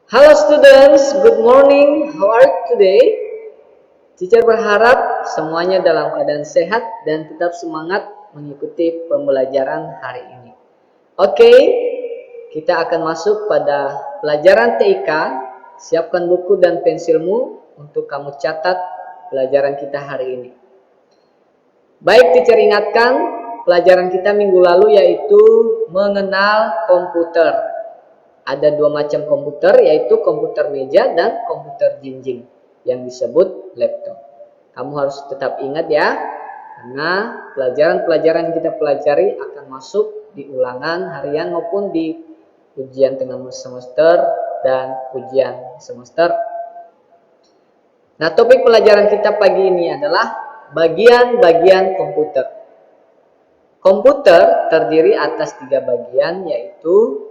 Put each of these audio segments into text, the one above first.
Halo students, good morning. How are you today? Teacher berharap semuanya dalam keadaan sehat dan tetap semangat mengikuti pembelajaran hari ini. Oke, kita akan masuk pada pelajaran TIK. Siapkan buku dan pensilmu untuk kamu catat pelajaran kita hari ini. Baik, teacher ingatkan pelajaran kita minggu lalu yaitu mengenal komputer. Ada dua macam komputer, yaitu komputer meja dan komputer jinjing yang disebut laptop. Kamu harus tetap ingat ya, karena pelajaran-pelajaran yang kita pelajari akan masuk di ulangan harian maupun di ujian tengah semester dan ujian semester. Nah, topik pelajaran kita pagi ini adalah bagian-bagian komputer. Komputer terdiri atas 3 bagian, yaitu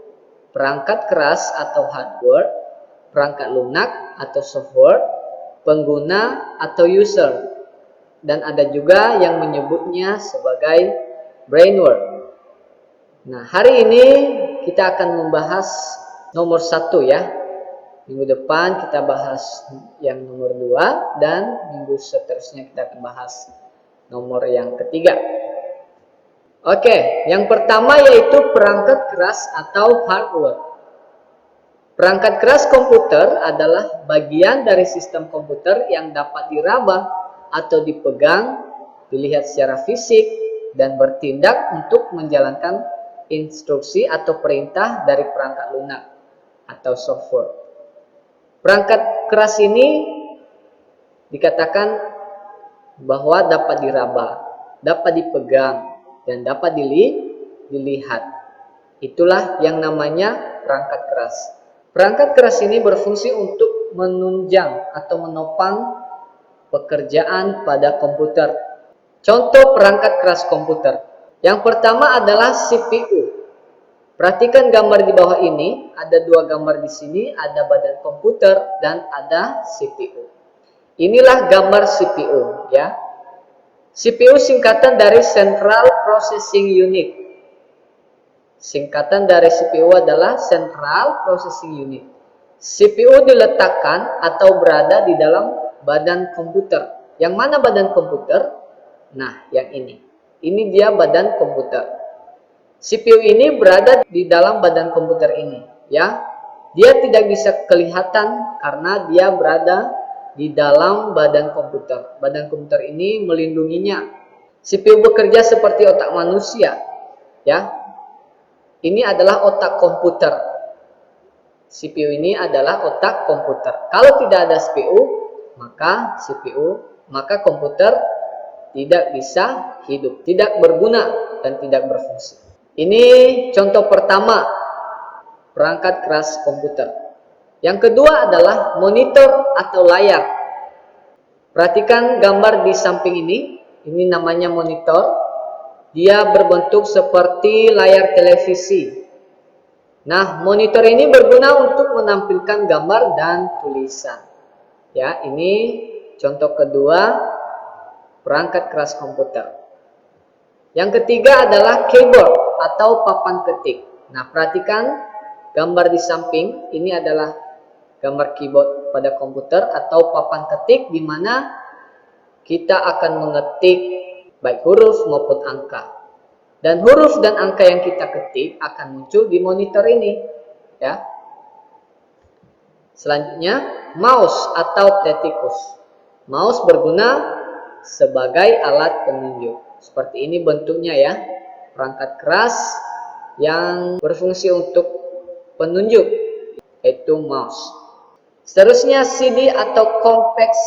perangkat keras atau hardware, perangkat lunak atau software, pengguna atau user, dan ada juga yang menyebutnya sebagai brainware. Nah, hari ini kita akan membahas nomor 1 ya. Minggu depan kita bahas yang nomor 2 dan minggu seterusnya kita akan bahas nomor yang ketiga. Oke, yang pertama yaitu perangkat keras atau hardware. Perangkat keras komputer adalah bagian dari sistem komputer yang dapat diraba atau dipegang, dilihat secara fisik, dan bertindak untuk menjalankan instruksi atau perintah dari perangkat lunak atau software. Perangkat keras ini dikatakan bahwa dapat diraba, dapat dipegang, dan dapat dilihat. Itulah yang namanya perangkat keras. Perangkat keras ini berfungsi untuk menunjang atau menopang pekerjaan pada komputer. Contoh perangkat keras komputer. Yang pertama adalah CPU. Perhatikan gambar di bawah ini, ada 2 gambar di sini, ada badan komputer dan ada CPU. Inilah gambar CPU ya. CPU singkatan dari Central Processing Unit. Singkatan dari CPU adalah Central Processing Unit. CPU diletakkan atau berada di dalam badan komputer. Yang mana badan komputer? Nah, yang ini. Ini dia badan komputer. CPU ini berada di dalam badan komputer ini, ya. Dia tidak bisa kelihatan karena dia berada di dalam badan komputer. Badan komputer ini melindunginya. CPU bekerja seperti otak manusia, ya. Ini adalah otak komputer. CPU ini adalah otak komputer. Kalau tidak ada CPU, maka komputer tidak bisa hidup, tidak berguna dan tidak berfungsi. Ini contoh pertama perangkat keras komputer. Yang kedua adalah monitor atau layar. Perhatikan gambar di samping ini namanya monitor. Dia berbentuk seperti layar televisi. Nah, monitor ini berguna untuk menampilkan gambar dan tulisan. Ya, ini contoh kedua perangkat keras komputer. Yang ketiga adalah keyboard atau papan ketik. Nah, perhatikan gambar di samping, ini adalah gambar keyboard pada komputer atau papan ketik di mana kita akan mengetik baik huruf maupun angka. Dan huruf dan angka yang kita ketik akan muncul di monitor ini, ya. Selanjutnya, mouse atau stylus. Mouse berguna sebagai alat penunjuk. Seperti ini bentuknya ya. Perangkat keras yang berfungsi untuk penunjuk, yaitu mouse. Seterusnya CD atau compact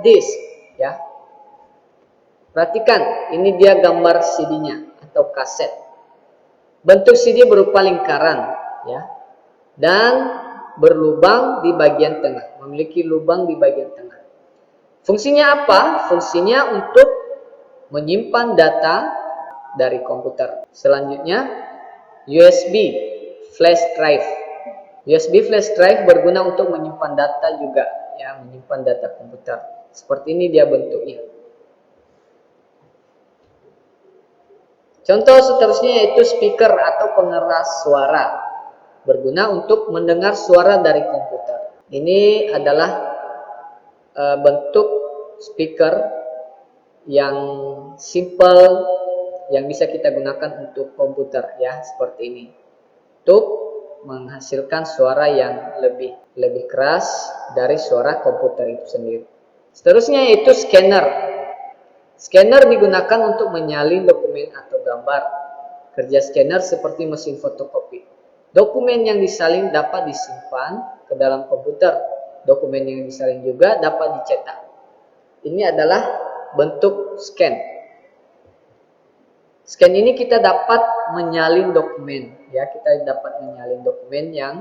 disk, ya. Perhatikan, ini dia gambar CD-nya atau kaset. Bentuk CD berupa lingkaran, ya, dan berlubang di bagian tengah, memiliki lubang di bagian tengah. Fungsinya apa? Fungsinya untuk menyimpan data dari komputer. Selanjutnya, USB flash drive. USB flash drive berguna untuk menyimpan data juga, ya, menyimpan data komputer. Seperti ini dia bentuknya. Contoh seterusnya yaitu speaker atau pengeras suara. berguna untuk mendengar suara dari komputer. Ini adalah bentuk speaker yang simple yang bisa kita gunakan untuk komputer ya, seperti ini. Untuk menghasilkan suara yang lebih keras dari suara komputer itu sendiri. Seterusnya yaitu scanner. Scanner digunakan untuk menyalin dokumen atau gambar. Kerja scanner seperti mesin fotokopi. Dokumen yang disalin dapat disimpan ke dalam komputer. Dokumen yang disalin juga dapat dicetak. Ini adalah bentuk scan. Scan ini kita dapat menyalin dokumen, ya, kita dapat menyalin dokumen yang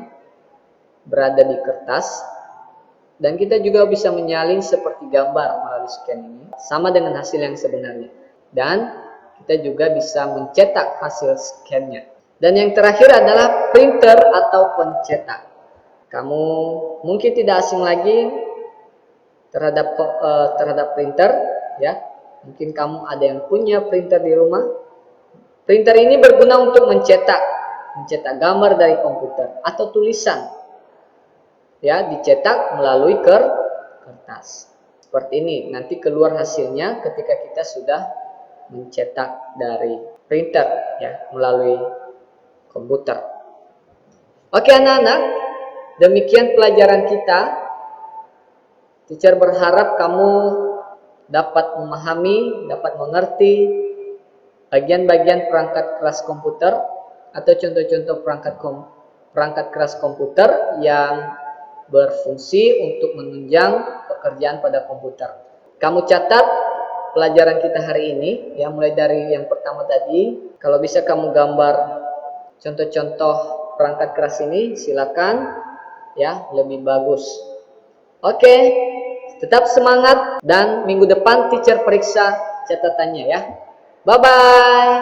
berada di kertas, dan kita juga bisa menyalin seperti gambar melalui scan ini, sama dengan hasil yang sebenarnya. Dan kita juga bisa mencetak hasil scan-nya. Dan yang terakhir adalah printer atau pencetak. Kamu mungkin tidak asing lagi terhadap printer, ya. Mungkin kamu ada yang punya printer di rumah. Printer ini berguna untuk mencetak gambar dari komputer atau tulisan. Ya, dicetak melalui kertas. Seperti ini, nanti keluar hasilnya ketika kita sudah mencetak dari printer ya, melalui komputer. Oke anak-anak, demikian pelajaran kita. Teacher berharap kamu dapat memahami, dapat mengerti bagian-bagian perangkat keras komputer atau contoh-contoh perangkat keras komputer yang berfungsi untuk menunjang pekerjaan pada komputer. Kamu catat pelajaran kita hari ini, ya, mulai dari yang pertama tadi. Kalau bisa kamu gambar contoh-contoh perangkat keras ini, silakan, ya, lebih bagus. Oke, tetap semangat dan minggu depan teacher periksa catatannya ya. Bye-bye.